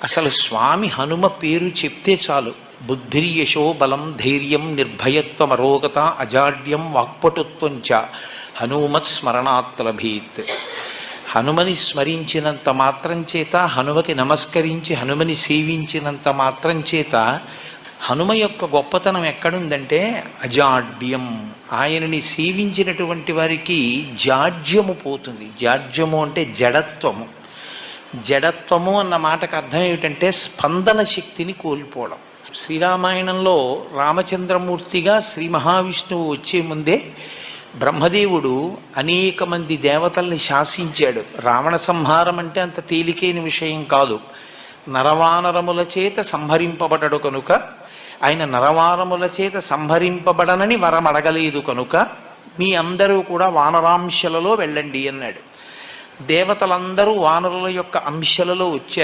అసలు స్వామి హనుమ పేరు చెప్తే చాలు, బుద్ధిర్యశో బలం ధైర్యం నిర్భయత్వం అరోగత అజాడ్యం వాక్పటుత్వం చ హనుమత్ స్మరణాత్ లభేత్. హనుమని స్మరించినంత మాత్రం చేత, హనుమకి నమస్కరించి హనుమని సేవించినంత మాత్రం చేత హనుమ యొక్క గొప్పతనం ఎక్కడుందంటే అజాడ్యం. ఆయనని సేవించినటువంటి వారికి జాడ్యము పోతుంది. జాడ్యము అంటే జడత్వము. జడత్వము అన్న మాటకు అర్థం ఏమిటంటే స్పందన శక్తిని కోల్పోవడం. శ్రీరామాయణంలో రామచంద్రమూర్తిగా శ్రీ మహావిష్ణువు వచ్చే ముందే బ్రహ్మదేవుడు అనేక మంది దేవతల్ని శాసించాడు. రావణ సంహారం అంటే అంత తేలికైన విషయం కాదు. నరవానరముల చేత సంహరింపబడడు కనుక, ఆయన నరవానరముల చేత సంహరింపబడనని వరం అడగలేదు కనుక మీ అందరూ కూడా వానరాంశలలో వెళ్ళండి అన్నాడు. దేవతలందరూ వానరుల యొక్క అంశలలో వచ్చారు.